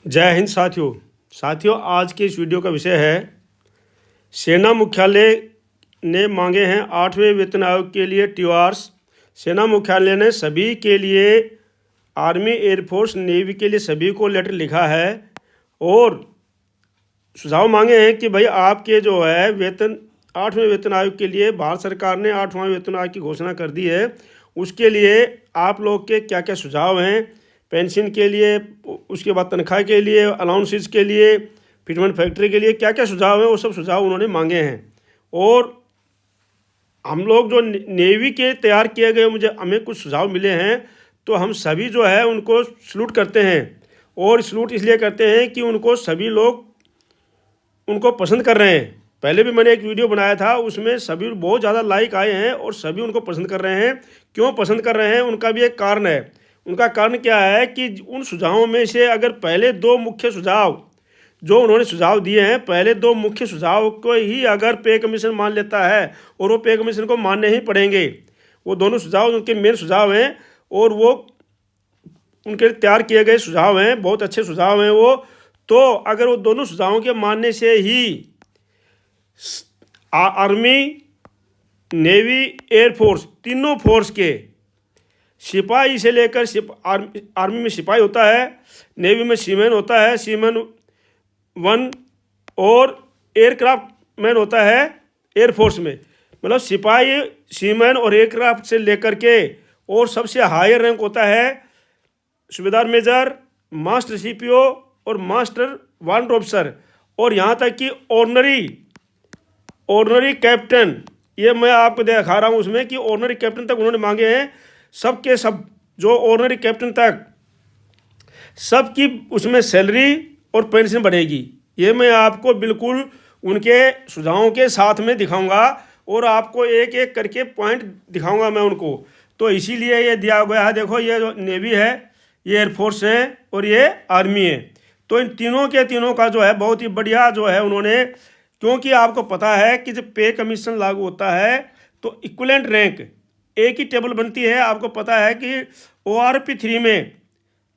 जय हिंद साथियों, आज के इस वीडियो का विषय है सेना मुख्यालय ने मांगे हैं 8वें वेतन आयोग के लिए TORs। सेना मुख्यालय ने सभी के लिए आर्मी, एयरफोर्स, नेवी के लिए सभी को लेटर लिखा है और सुझाव मांगे हैं कि भाई आपके जो है वेतन 8वें वेतन आयोग के लिए भारत सरकार ने 8वां वेतन आयोग की घोषणा कर दी है। उसके लिए आप लोग के क्या क्या सुझाव हैं, पेंशन के लिए, उसके बाद तनख्वाह के लिए, अलाउंसेस के लिए, फिटमेंट फैक्ट्री के लिए क्या क्या सुझाव हैं, वो सब सुझाव उन्होंने मांगे हैं। और हम लोग जो नेवी के तैयार किए गए हमें कुछ सुझाव मिले हैं, तो हम सभी जो है उनको सलूट करते हैं। और सलूट इसलिए करते हैं कि उनको सभी लोग उनको पसंद कर रहे हैं। पहले भी मैंने एक वीडियो बनाया था, उसमें सभी बहुत ज़्यादा लाइक आए हैं और सभी उनको पसंद कर रहे हैं। क्यों पसंद कर रहे हैं, उनका भी एक कारण है। उनका कारण क्या है कि उन सुझावों में से अगर पहले दो मुख्य सुझाव जो उन्होंने सुझाव दिए हैं, पहले दो मुख्य सुझाव को ही अगर पे कमीशन मान लेता है, और वो पे कमीशन को मानने ही पड़ेंगे, वो दोनों सुझाव उनके मेन सुझाव हैं और वो उनके तैयार किए गए सुझाव हैं, बहुत अच्छे सुझाव हैं वो। तो अगर वो दोनों सुझावों के मानने से ही आर्मी, नेवी, एयरफोर्स, तीनों फोर्स के सिपाही से लेकर आर्मी में सिपाही होता है, नेवी में सीमैन होता है, सीमैन 1, और एयरक्राफ्ट मैन होता है एयरफोर्स में। मतलब सिपाही, सीमैन और एयरक्राफ्ट से लेकर के, और सबसे हायर रैंक होता है सूबेदार मेजर, मास्टर CPO और मास्टर वारंट ऑफिसर, और यहाँ तक कि ऑर्डनरी कैप्टन। ये मैं आपको दिखा रहा हूँ उसमें कि ऑर्डनरी कैप्टन तक उन्होंने मांगे हैं। सब के सब जो ऑर्डनरी कैप्टन तक सबकी उसमें सैलरी और पेंशन बढ़ेगी। ये मैं आपको बिल्कुल उनके सुझावों के साथ में दिखाऊंगा और आपको एक एक करके पॉइंट दिखाऊंगा मैं उनको। तो इसीलिए ये दिया गया है। देखो, ये जो नेवी है, ये एयरफोर्स है और ये आर्मी है। तो इन तीनों के तीनों का जो है बहुत ही बढ़िया जो है उन्होंने, क्योंकि आपको पता है कि जब पे कमीशन लागू होता है तो इक्विवेलेंट रैंक एक ही टेबल बनती है। आपको पता है कि ORP 3 में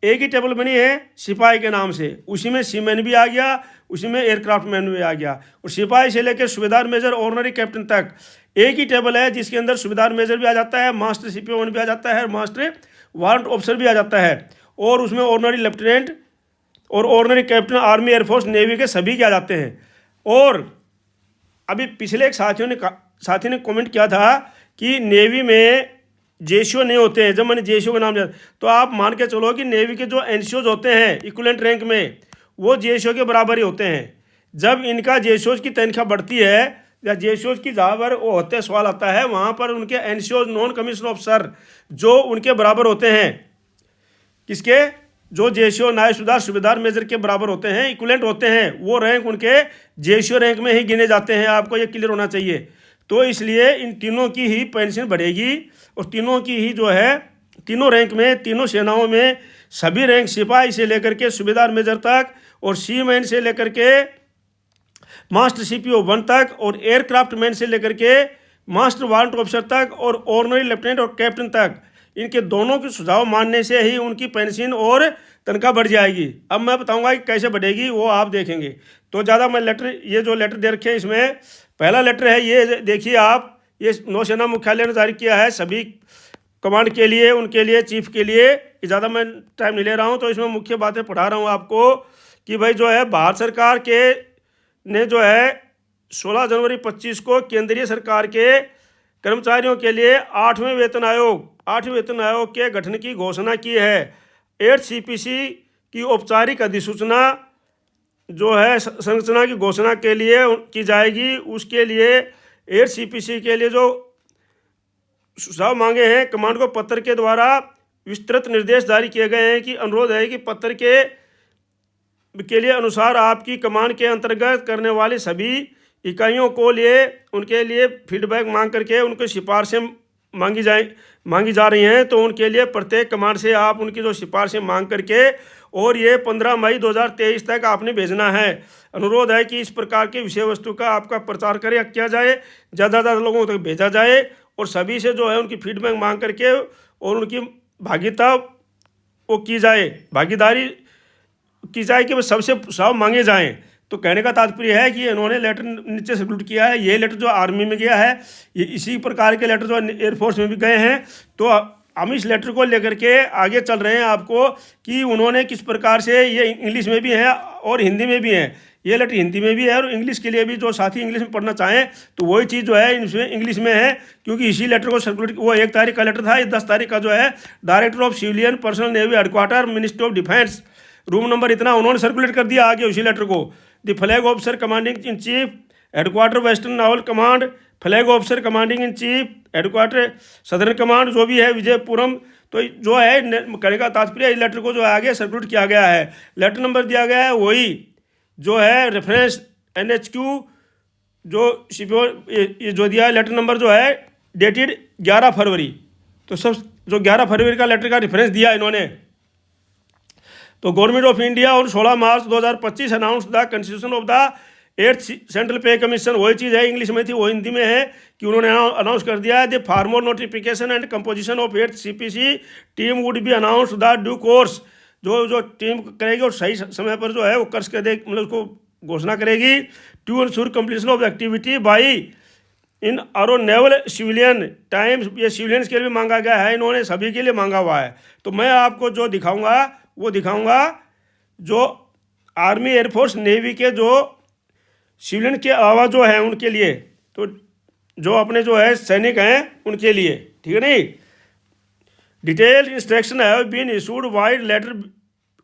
एक ही टेबल बनी है सिपाही के नाम से, उसी में सीमैन भी आ गया, उसी में एयरक्राफ्ट मैन भी आ गया, और सिपाही से लेकर सूबेदार मेजर, ऑर्डनरी कैप्टन तक एक ही टेबल है जिसके अंदर सूबेदार मेजर भी आ जाता है, मास्टर CPO 1 भी आ जाता है, मास्टर वारंट ऑफिसर भी आ जाता है, और उसमें ऑर्डनरी लेफ्टिनेंट और ordinary captain army, air force, navy के सभी के आ जाते हैं। और अभी पिछले एक साथी ने कमेंट किया था कि नेवी में JCO नहीं होते हैं। जब मैंने JCO का नाम लिया तो आप मान के चलो कि नेवी के जो NCOs होते हैं इक्विवेलेंट रैंक में, वो JCO के बराबर ही होते हैं। जब इनका JCOs की तनख्वाह बढ़ती है या JCOs की जहाँ पर वो होते हैं सवाल आता है, वहाँ पर उनके NCOs, नॉन कमीशन ऑफिसर, जो उनके बराबर होते हैं, किसके, जो JCO नायब सूबेदार मेजर के बराबर होते हैं, इक्विवेलेंट होते हैं, वो रैंक उनके JCO रैंक में ही गिने जाते हैं। आपको ये क्लियर होना चाहिए। तो इसलिए इन तीनों की ही पेंशन बढ़ेगी और तीनों की ही जो है, तीनों रैंक में, तीनों सेनाओं में सभी रैंक, सिपाही से लेकर के सूबेदार मेजर तक, और सीमैन से लेकर के मास्टर CPO 1 तक, और एयरक्राफ्ट मैन से लेकर के मास्टर वारंट ऑफिसर तक, और ऑर्डनरी लेफ्टिनेंट और कैप्टन तक, इनके दोनों के सुझाव मानने से ही उनकी पेंशन और तनख्वाह बढ़ जाएगी। अब मैं बताऊंगा कि कैसे बढ़ेगी, वो आप देखेंगे। तो ज़्यादा मैं ये जो लेटर दे रखे हैं, इसमें पहला लेटर है, ये देखिए आप, ये नौसेना मुख्यालय ने जारी किया है सभी कमांड के लिए, उनके लिए, चीफ के लिए। ज़्यादा मैं टाइम नहीं ले रहा हूँ, तो इसमें मुख्य बातें पढ़ा रहा हूँ आपको कि भाई जो है भारत सरकार के ने जो है 16 जनवरी 25 को केंद्रीय सरकार के कर्मचारियों के लिए 8वें वेतन आयोग के गठन की घोषणा की है। 8 CPC की औपचारिक अधिसूचना जो है संरचना की घोषणा के लिए की जाएगी। उसके लिए 8 CPC के लिए जो सुझाव मांगे हैं, कमांड को पत्र के द्वारा विस्तृत निर्देश जारी किए गए हैं कि अनुरोध है कि पत्र के लिए अनुसार आपकी कमांड के अंतर्गत करने वाली सभी इकाइयों को लिए उनके लिए फीडबैक मांग करके उनकी सिफारिशें मांगी जा रही हैं। तो उनके लिए प्रत्येक कमांड से आप उनकी जो सिफारिशें मांग करके, और ये 15 मई 2023 तक आपने भेजना है। अनुरोध है कि इस प्रकार की विषय वस्तु का आपका प्रचार किया जाए, ज़्यादा लोगों तक भेजा जाए, और सभी से जो है उनकी फीडबैक मांग करके और उनकी भागीदारी की जाए कि वो सबसे सब मांगे जाएं। तो कहने का तात्पर्य है कि इन्होंने लेटर नीचे सर्कुलेट किया है। ये लेटर जो आर्मी में गया है, ये इसी प्रकार के लेटर जो एयरफोर्स में भी गए हैं। तो हम इस लेटर को लेकर के आगे चल रहे हैं आपको कि उन्होंने किस प्रकार से, ये इंग्लिश में भी है और हिंदी में भी है। ये लेटर हिंदी में भी है और इंग्लिश के लिए भी जो साथी इंग्लिश में पढ़ना चाहें तो वही चीज़ जो है इसमें इंग्लिश में है, क्योंकि इसी लेटर को सर्कुलेट, वो 1 तारीख का लेटर था, ये 10 तारीख का जो है director of civilian personal navy headquarter ministry of defence, room number इतना, उन्होंने सर्कुलेट कर दिया आगे उसी लेटर को। The flag officer commanding in chief headquarter western novel command, flag officer commanding in chief headquarter southern command जो भी है विजयपुरम। तो जो है कहने का तात्पर्य इस लेटर को जो है आगे सर्कुलेट किया गया है। लेटर नंबर दिया गया है वही जो है रेफरेंस NHQ जो ये जो दिया है, लेटर नंबर जो है डेटेड 11 फरवरी। तो सब जो 11 फरवरी का लेटर का रेफरेंस दिया इन्होंने। तो गवर्नमेंट ऑफ इंडिया और 16 मार्च 2025 announce the constitution of the 8th central पे कमीशन, वही चीज़ है, इंग्लिश में थी वो हिंदी में है कि उन्होंने अनाउंस कर दिया है। The farmer notification and composition of 8th CPC team would be announce the due course, जो टीम करेगी और सही समय पर जो है वो कर दे, मतलब उसको घोषणा करेगी। To ensure completion of activity by in arrow naval civilian times, ये सिविलियंस के लिए भी मांगा गया है, इन्होंने सभी के लिए मांगा हुआ है। तो मैं आपको जो दिखाऊंगा वो दिखाऊंगा जो आर्मी एयरफोर्स नेवी के जो सिविलियन के अलावा जो है उनके लिए, तो जो अपने जो है सैनिक हैं उनके लिए, ठीक है नहीं। Detail instruction have been issued vide letter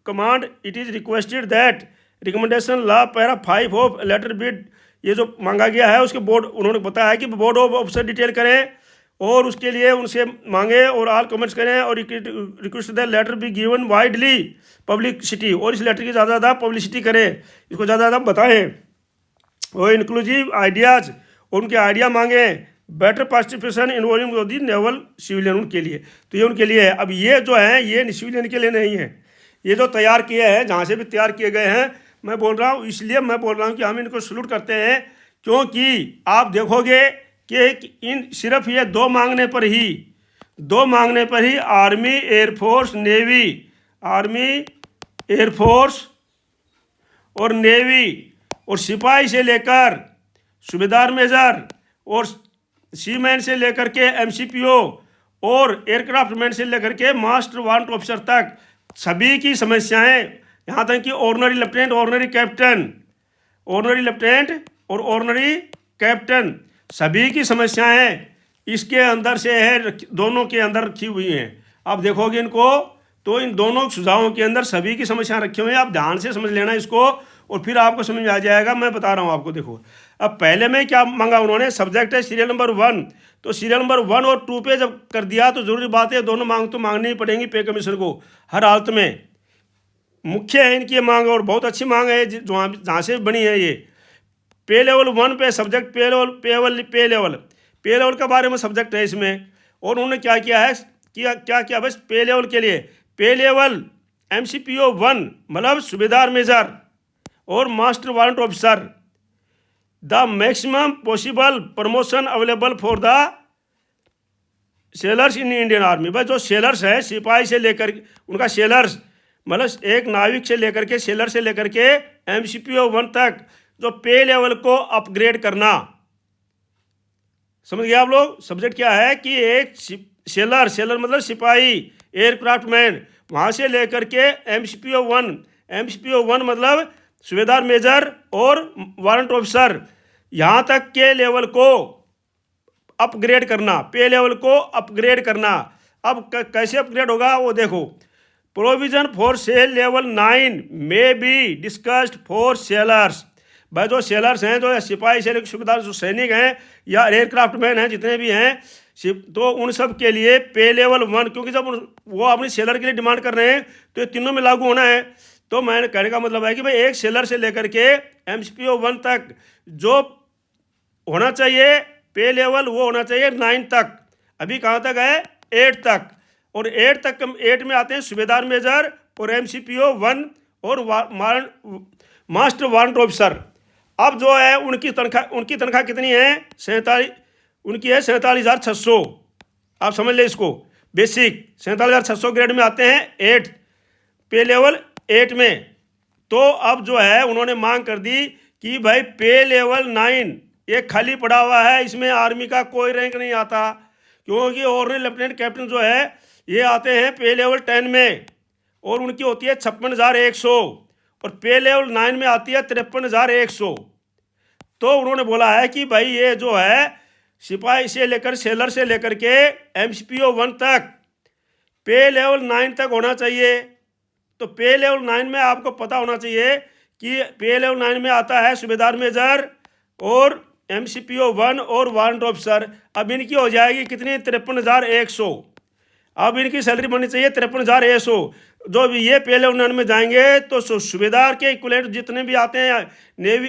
command, it is requested that recommendation ला पैरा 5 ऑफ लेटर बिड, ये जो मांगा गया है उसके बोर्ड, उन्होंने बताया है कि बोर्ड ऑफ ऑफिसर डिटेल करें और उसके लिए उनसे मांगे और ऑल कमेंट्स करें और request that letter be given widely publicity, और इस लेटर की ज़्यादा ज़्यादा पब्लिसिटी करें, इसको ज़्यादा ज़्यादा बताएं। और इंक्लूसिव आइडियाज़, उनके आइडिया मांगे, बेटर पार्टिसिपेशन इन्वॉल्विंग दी नेवल सिविलियन, उनके लिए। तो ये उनके लिए है। अब ये जो है ये सिविलियन के लिए नहीं है, ये जो तैयार किए हैं जहाँ से भी तैयार किए गए हैं, मैं बोल रहा हूँ, इसलिए मैं बोल रहा हूँ कि हम इनको सल्यूट करते हैं, क्योंकि आप देखोगे कि इन सिर्फ ये दो मांगने पर ही army air force navy, army air force और नेवी और सिपाही से लेकर सूबेदार मेजर और सीमैन से लेकर के MCPO और एयरक्राफ्ट मैन से लेकर के मास्टर वारंट ऑफिसर तक सभी की समस्याएं, यहाँ तक कि ordinary lieutenant, ordinary captain, ordinary lieutenant और ऑर्डिनरी कैप्टन, सभी की समस्याएं इसके अंदर से है, दोनों के अंदर रखी हुई हैं। आप देखोगे इनको तो इन दोनों सुझावों के अंदर सभी की समस्याएं रखी हुई हैं। आप ध्यान से समझ लेना इसको और फिर आपको समझ में आ जाएगा। मैं बता रहा हूँ आपको, देखो अब पहले में क्या मांगा उन्होंने, सब्जेक्ट है सीरियल नंबर 1, तो सीरियल नंबर 1 और 2 पे जब कर दिया तो जरूरी बात है दोनों मांग तो मांगनी ही पड़ेंगी पे कमीशन को हर हालत में। मुख्य है इनकी मांग और बहुत अच्छी मांग है जहाँ से बनी है ये। पे लेवल 1 पे सब्जेक्ट पे लेवल के बारे में सब्जेक्ट है इसमें। और उन्होंने क्या किया है, क्या किया बस पे लेवल के लिए, पे लेवल MCPO 1 मतलब सूबेदार मेजर और master warrant officer, the maximum possible promotion available for the sellers in Indian army. भाई जो सेलर्स हैं सिपाही से लेकर उनका सेलर्स मतलब एक नाविक से लेकर के सेलर से लेकर के MCPO 1 तक जो पे लेवल को अपग्रेड करना, समझ गए आप लोग। सब्जेक्ट क्या है कि एक सेलर मतलब सिपाही, एयरक्राफ्ट मैन, वहाँ से लेकर के MCPO 1 मतलब सूबेदार मेजर और वारंट ऑफिसर, यहाँ तक के लेवल को अपग्रेड करना, पे लेवल को अपग्रेड करना। अब कैसे अपग्रेड होगा वो देखो। Provision for sale level 9 may be discussed for sellers. भाई जो सेलर्स हैं, जो सिपाही से सूबेदार जो सैनिक हैं या एयरक्राफ्ट मैन हैं जितने भी हैं, तो उन सब के लिए पे लेवल 1, क्योंकि जब वो अपनी सेलर के लिए डिमांड कर रहे हैं तो ये तीनों में लागू होना है। तो मैंने कहने का मतलब है कि भाई एक सेलर से लेकर के MCPO 1 तक जो होना चाहिए पे लेवल वो होना चाहिए 9 तक। अभी कहाँ तक है 8 तक, और 8 में आते हैं सूबेदार मेजर और MCPO 1 और मास्टर वारंट ऑफिसर। अब जो है उनकी तनख्वाह कितनी है, 47, उनकी है 47,600। आप समझ ले इसको, बेसिक 47,600 ग्रेड में आते हैं 8 पे लेवल 8 में। तो अब जो है उन्होंने मांग कर दी कि भाई पे लेवल 9 ये खाली पड़ा हुआ है, इसमें आर्मी का कोई रैंक नहीं आता, क्योंकि ऑर्डिनरी लेफ्टिनेंट कैप्टन जो है ये आते हैं पे लेवल 10 में और उनकी होती है 56,100 और पे लेवल 9 में आती है 53,100। तो उन्होंने बोला है कि भाई ये जो है सिपाही से लेकर सेलर से लेकर के MCPO 1 तक पे लेवल 9 तक होना चाहिए। तो पे लेवल 9 में आपको पता होना चाहिए कि पे लेवल 9 में आता है सूबेदार मेजर और MCPO 1 और वारंट ऑफिसर। अब इनकी हो जाएगी कितनी, 53,100। अब इनकी सैलरी बननी चाहिए 53,100। जो भी ये पे लेवल 9 में जाएंगे तो सूबेदार के इक्वलेंट जितने भी आते हैं, नेवी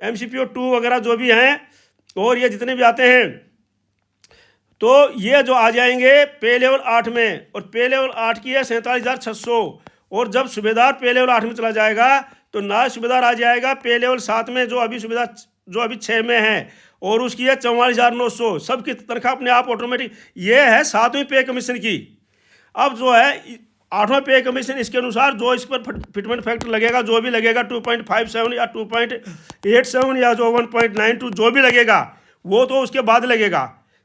MCPO 2 वगैरह जो भी हैं और ये जितने भी आते हैं, तो ये जो आ जाएंगे पे लेवल 8 में, और पे लेवल 8 की है 47,600। और जब सूबेदार पे लेवल 8 में चला जाएगा तो नायब सूबेदार आ जाएगा पे लेवल 7 में, जो अभी सूबेदार जो अभी 6 में है, और उसकी है 44,900। सबकी तनख्वाह अपने आप ऑटोमेटिक, ये है 7वीं पे कमीशन की। अब जो है 8वां पे कमीशन, इसके अनुसार जो इस पर फिटमेंट फैक्टर लगेगा, जो भी लगेगा 2.57 या 2.87 या जो 1.92 जो भी लगेगा वो तो उसके बाद लगेगा,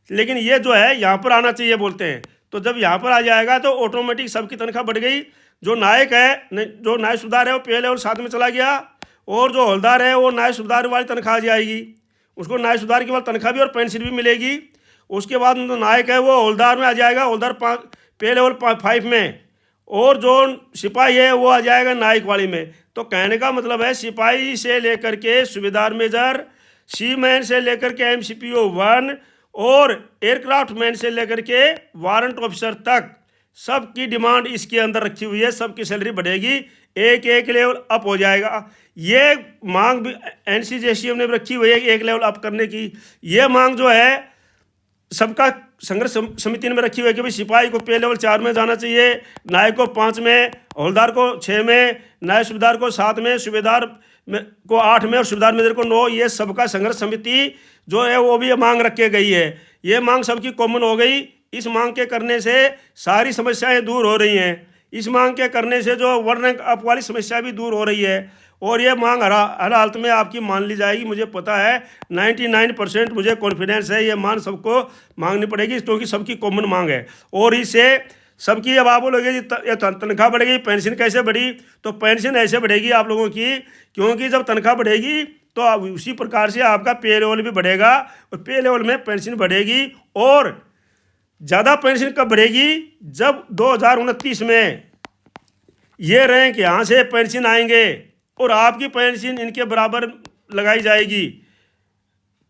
लेकिन ये जो है यहाँ पर आना चाहिए बोलते हैं। तो जब यहाँ पर आ जाएगा तो ऑटोमेटिक सबकी तनख्वाह बढ़ गई। जो नायक है, जो नायब सूबेदार है वो पे लेवल 7 में चला गया, और जो हवलदार है वो नायब सूबेदार वाली तनख्वाह आ जाएगी, उसको नायब सूबेदार के बाद तनख्वाह भी और पेंशन भी मिलेगी। उसके बाद जो नायक है वो हवलदार में आ जाएगा, हवलदार पे लेवल 5 में, और जो सिपाही है वो आ जाएगा नायक वाली में। तो कहने का मतलब है सिपाही से लेकर के सूबेदार मेजर, सी मैन से लेकर के MCPO 1 और एयरक्राफ्ट मैन से लेकर के वारंट ऑफिसर तक सबकी डिमांड इसके अंदर रखी हुई है। सबकी सैलरी बढ़ेगी, एक एक लेवल अप हो जाएगा। ये मांग भी NCJCM ने भी रखी हुई है एक लेवल अप करने की। ये मांग जो है सबका संघर्ष समिति में रखी हुई है कि भाई सिपाही को पे लेवल 4 में जाना चाहिए, नायक को 5 में, हवलदार को 6 में, नायब सूबेदार को 7 में, सूबेदार को 8 में और सूबेदार मेजर को 9। ये सबका संघर्ष समिति जो है वो भी ये मांग रख के गई है। ये मांग सबकी कॉमन हो गई। इस मांग के करने से सारी समस्याएं दूर हो रही हैं। इस मांग के करने से जो 1 रैंक अप वाली समस्या भी दूर हो रही है, और ये मांग हर हालत में आपकी मान ली जाएगी। मुझे पता है 99% मुझे कॉन्फिडेंस है ये मांग सबको मांगनी पड़ेगी, क्योंकि सबकी कॉमन मांग है। और इससे सबकी, अब आप बोलोगे जी तनख्वाह बढ़ेगी, पेंशन कैसे बढ़ी, तो पेंशन ऐसे बढ़ेगी आप लोगों की, क्योंकि जब तनख्वाह बढ़ेगी तो उसी प्रकार से आपका पे लेवल भी बढ़ेगा, और पे लेवल में पेंशन बढ़ेगी। और ज़्यादा पेंशन कब बढ़ेगी, जब 2029 में ये रैंक यहाँ से पेंशन आएंगे और आपकी पेंशन इनके बराबर लगाई जाएगी,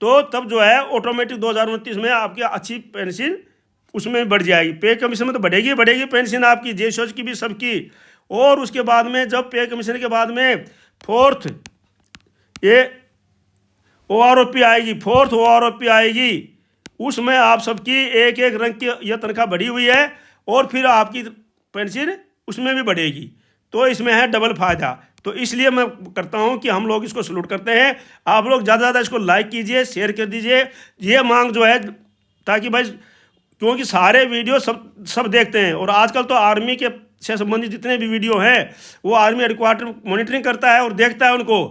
तो तब जो है ऑटोमेटिक 2029 में आपकी अच्छी पेंशन उसमें बढ़ जाएगी। पे कमीशन में तो बढ़ेगी पेंशन आपकी, जेसोज की भी, सबकी। और उसके बाद में जब पे कमीशन के बाद में 4th ये OROP आएगी, 4th OROP आएगी, उसमें आप सबकी एक एक रंग की यह तनख्वाह बढ़ी हुई है, और फिर आपकी पेंशन उसमें भी बढ़ेगी। तो इसमें है डबल फायदा। तो इसलिए मैं करता हूं कि हम लोग इसको सलूट करते हैं। आप लोग ज़्यादा ज़्यादा इसको लाइक कीजिए, शेयर कर दीजिए। ये मांग जो है, ताकि भाई, क्योंकि सारे वीडियो सब देखते हैं, और आजकल तो आर्मी के से संबंधित जितने भी वीडियो हैं वो आर्मी हेडक्वार्टर मॉनिटरिंग करता है और देखता है उनको।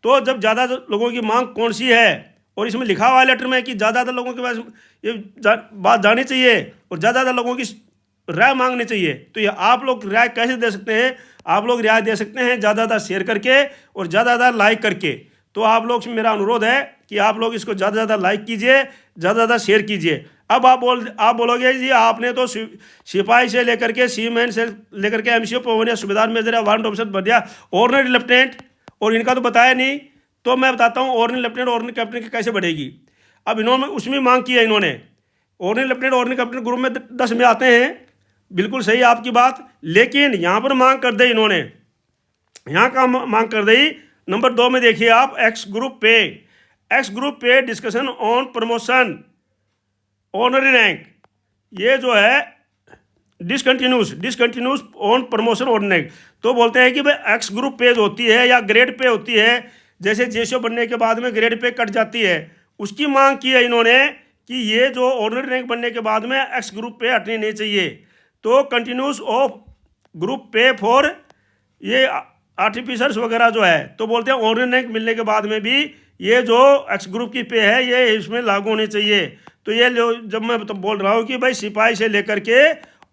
तो जब ज़्यादा लोगों की मांग कौन सी है, और इसमें लिखा हुआ है लेटर में कि ज़्यादा लोगों के पास ये बात जानी चाहिए और ज़्यादा लोगों की राय मांगनी चाहिए। तो ये आप लोग राय कैसे दे सकते हैं, आप लोग राय दे सकते हैं ज़्यादा शेयर करके और ज़्यादा लाइक करके। तो आप लोग से मेरा अनुरोध है कि आप लोग इसको ज़्यादा लाइक कीजिए, ज़्यादा शेयर कीजिए। अब आप बोलोगे जी आपने तो सिपाही से लेकर के सीमैन से लेकर के MCPO 1 या सूबेदार मेजर या वारंट ऑफिसर बन गया, ऑर्डिनरी लेफ्टिनेंट, और इनका तो बताया नहीं। तो मैं बताता हूँ ऑर्डिनरी लेफ्टिनेंट ऑर्डिनरी कैप्टन की कैसे बढ़ेगी। अब इन्होंने उसमें मांग की है, इन्होंने ordinary lieutenant ordinary captain group में 10 में आते हैं, बिल्कुल सही आपकी बात। लेकिन यहाँ पर मांग कर दी इन्होंने, यहाँ का मांग कर दी नंबर 2 में देखिए आप, एक्स ग्रुप पे discussion on promotion honorary rank. ये जो है discontinuous on promotion honorary rank. तो बोलते हैं कि भाई एक्स ग्रुप पे होती है या ग्रेड पे होती है, जैसे जेसो बनने के बाद में ग्रेड पे कट जाती है, उसकी मांग की है इन्होंने कि ये जो ऑनरी रैंक बनने के बाद में एक्स ग्रुप पे हटनी नहीं चाहिए। तो कंटिन्यूस ऑफ ग्रुप पे फॉर ये आर्टिफिशियल्स वगैरह जो है, तो बोलते हैं ऑनरी रैंक मिलने के बाद में भी ये जो एक्स ग्रुप की पे है ये इसमें लागू होनी चाहिए। तो ये जब मैं तो बोल रहा हूँ कि भाई सिपाही से लेकर के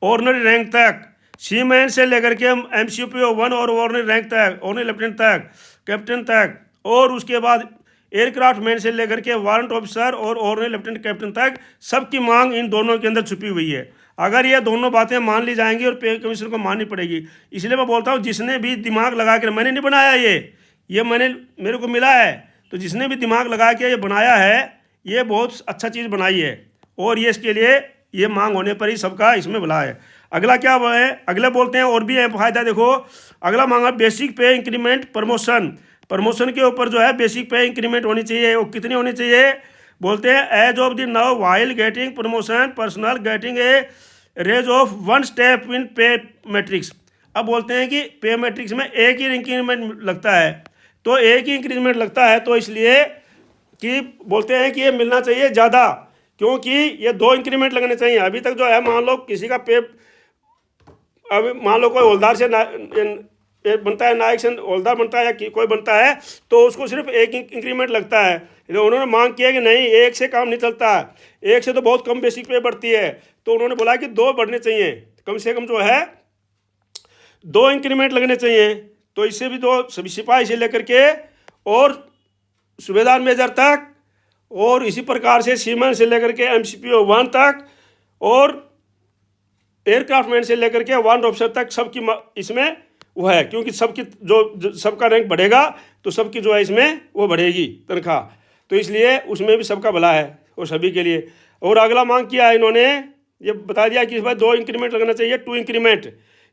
ऑर्डिनरी रैंक तक, सीमैन से लेकर के MCPO 1 और ऑर्डिनरी रैंक तक, ऑर्डिनरी लेफ्टिनेंट तक, कैप्टन तक, और उसके बाद एयरक्राफ्ट मैन से लेकर के वारंट ऑफिसर और ऑर्डिनरी लेफ्टिनेंट कैप्टन तक, सबकी मांग इन दोनों के अंदर छुपी हुई है। अगर ये दोनों बातें मान ली जाएंगी और पे कमीशन को माननी पड़ेगी। इसलिए मैं बोलता हूँ जिसने भी दिमाग लगा कर, मैंने नहीं बनाया ये मैंने मेरे को मिला है, तो जिसने भी दिमाग लगा के ये बनाया है ये बहुत अच्छा चीज़ बनाई है, और ये इसके लिए ये मांग होने पर ही सबका इसमें भला है। अगला क्या है, अगले बोलते हैं और भी है फायदा। देखो अगला मांगा बेसिक पे इंक्रीमेंट प्रमोशन। प्रमोशन के ऊपर जो है बेसिक पे इंक्रीमेंट होनी चाहिए। वो कितनी होनी चाहिए, बोलते हैं as of the now while getting promotion personnel getting a raise of 1 step in pay matrix. अब बोलते हैं कि पे मैट्रिक्स में एक ही इंक्रीमेंट लगता है, तो एक ही इंक्रीमेंट लगता है, तो इसलिए कि बोलते हैं कि ये मिलना चाहिए ज़्यादा, क्योंकि ये 2 इंक्रीमेंट लगने चाहिए। अभी तक जो है मान लो किसी का पे, अभी मान लो कोई हवलदार से बनता है, नायक से हवलदार बनता है या कोई बनता है, तो उसको सिर्फ एक इंक्रीमेंट लगता है। तो उन्होंने मांग किया कि नहीं, एक से काम नहीं चलता, एक से तो बहुत कम बेसिक पे बढ़ती है, तो उन्होंने बोला कि 2 बढ़ने चाहिए, कम से कम जो है 2 इंक्रीमेंट लगने चाहिए। तो इससे भी 2 सभी सिपाही से लेकर के और सूबेदार मेजर तक, और इसी प्रकार से सीमन से लेकर के MCPO 1 तक, और एयरक्राफ्ट मैन से लेकर के वारंट ऑफिसर तक, सबकी इसमें वो है, क्योंकि सबकी जो सबका रैंक बढ़ेगा तो सबकी जो है इसमें वो बढ़ेगी तनख्वाह, तो इसलिए उसमें भी सबका भला है और सभी के लिए। और अगला मांग किया है इन्होंने, ये बता दिया कि इस बार 2 इंक्रीमेंट लगना चाहिए, 2 इंक्रीमेंट।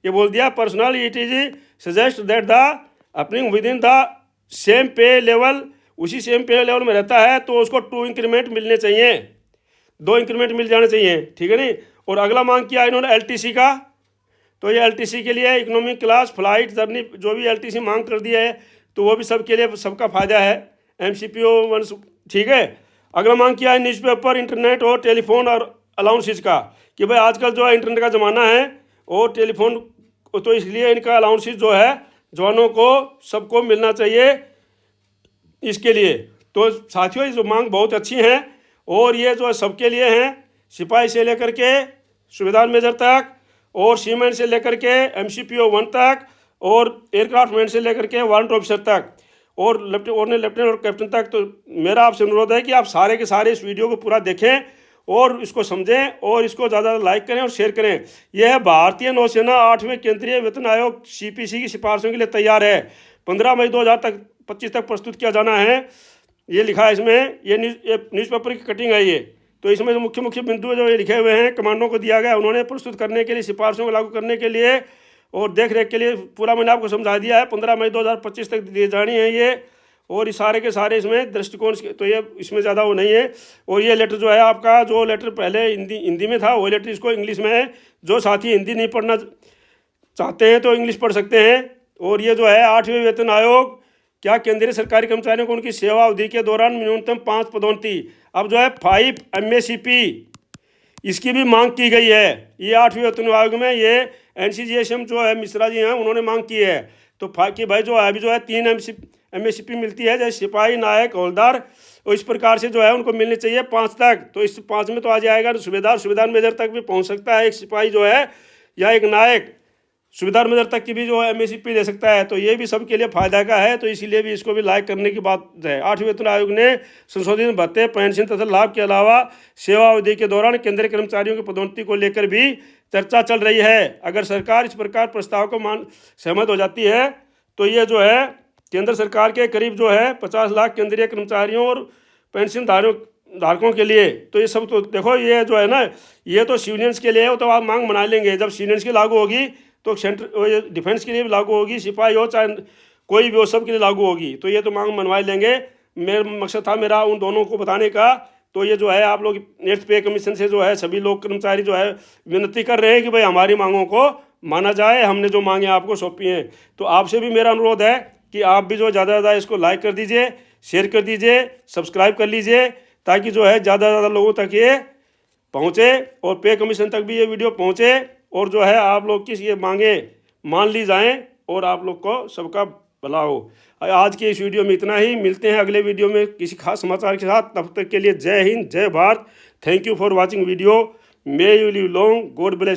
ये बोल दिया personal it is suggest that the happening with in the same पे लेवल, उसी सेम पे लेवल में रहता है तो उसको 2 इंक्रीमेंट मिलने चाहिए, 2 इंक्रीमेंट मिल जाने चाहिए, ठीक है नहीं। और अगला मांग किया इन्होंने LTC का, तो ये LTC के लिए इकोनॉमिक क्लास फ्लाइट जर्नी जो भी LTC मांग कर दिया है, तो वो भी सबके लिए सबका फ़ायदा है, MCPO 1, ठीक है। अगला मांग किया है न्यूज़पेपर इंटरनेट और टेलीफोन और अलाउंसेज का, कि भाई आजकल जो है इंटरनेट का ज़माना है और टेलीफोन, तो इसलिए इनका अलाउंसेज जो है जवानों को सबको मिलना चाहिए इसके लिए। तो साथियों ये जो मांग बहुत अच्छी हैं, और ये जो सबके लिए हैं, सिपाही से लेकर के सूबेदार मेजर तक, और सीमैन से लेकर के MCPO 1 तक, और एयरक्राफ्ट मैन से लेकर के वारंट ऑफिसर तक, और लेफ्टिनेंट और कैप्टन तक। तो मेरा आपसे अनुरोध है कि आप सारे के सारे इस वीडियो को पूरा देखें और इसको समझें, और इसको ज़्यादा लाइक करें और शेयर करें। यह है भारतीय नौसेना 8वें केंद्रीय वेतन आयोग CPC की सिफारिशों के लिए तैयार है, 15 मई 2025 तक प्रस्तुत किया जाना है, ये लिखा है इसमें। ये न्यूज़पेपर की कटिंग है ये, तो इसमें जो मुख्य मुख्य बिंदु जो ये लिखे हुए हैं कमांडो को दिया गया, उन्होंने प्रस्तुत करने के लिए, सिफारिशों को लागू करने के लिए और देख रेख के लिए पूरा मैंने आपको समझा दिया है। 15 मई 2025 तक दिए जानी है ये, और ये सारे के सारे इसमें दृष्टिकोण, तो ये इसमें ज़्यादा वो नहीं है। और ये लेटर जो है आपका, जो लेटर पहले हिंदी में था, वो लेटर इसको इंग्लिश में है। जो साथी हिंदी नहीं पढ़ना चाहते हैं तो इंग्लिश पढ़ सकते हैं। और ये जो है 8वें वेतन आयोग, क्या केंद्रीय सरकारी कर्मचारियों को उनकी सेवा अवधि के दौरान न्यूनतम 5 पदोन्नति, अब जो है 5 MACP, इसकी भी मांग की गई है। ये 8वें वेतन आयोग में ये NCGSM जो है मिश्रा जी हैं, उन्होंने मांग की है। तो कि भाई जो है अभी जो है 3 MACP मिलती है, जैसे सिपाही, नायक, हवलदार, और इस प्रकार से जो है उनको मिलनी चाहिए 5 तक। तो इस 5 में तो आ जाएगा सूबेदार मेजर तक भी पहुंच सकता है एक सिपाही जो है, या एक नायक सूबेदार मेजर तक की भी जो है MACP ले सकता है। तो ये भी सबके लिए फायदा का है, तो इसीलिए भी इसको भी लाइक करने की बात है। 8वें वेतन आयोग ने संशोधित भत्ते, पेंशन तथा लाभ के अलावा सेवा अवधि के दौरान केंद्रीय कर्मचारियों की पदोन्नति को लेकर भी चर्चा चल रही है। अगर सरकार इस प्रकार प्रस्ताव को सहमत हो जाती है तो ये जो है केंद्र सरकार के करीब जो है 50 लाख केंद्रीय कर्मचारियों और पेंशन धारकों के लिए, तो ये सब, तो देखो ये जो है ना, ये तो सिविलियंस के लिए है, वो तो आप मांग बना लेंगे। जब सिविलियंस की लागू होगी तो सेंट्रल डिफेंस के लिए भी लागू होगी, सिपाही हो चाहे कोई भी हो, सब के लिए लागू होगी। तो ये तो मांग मनवा लेंगे। मेरा मकसद था मेरा उन दोनों को बताने का। तो ये जो है आप लोग 8th पे कमीशन से जो है सभी लोग कर्मचारी जो है विनती कर रहे हैं कि भाई हमारी मांगों को माना जाए, हमने जो मांगे आपको सौंपी हैं। तो आपसे भी मेरा अनुरोध है कि आप भी जो ज़्यादा से ज़्यादा इसको लाइक कर दीजिए, शेयर कर दीजिए, सब्सक्राइब कर लीजिए, ताकि जो है ज़्यादा से ज़्यादा लोगों तक ये पहुँचे और पे कमीशन तक भी ये वीडियो पहुँचे, और जो है आप लोग की ये मांगे मान ली जाएँ और आप लोग को सबका भला हो। आज के इस वीडियो में इतना ही, मिलते हैं अगले वीडियो में किसी खास समाचार के साथ। तब तक के लिए जय हिंद, जय Bharat. Thank you for watching video. May you live long, God bless.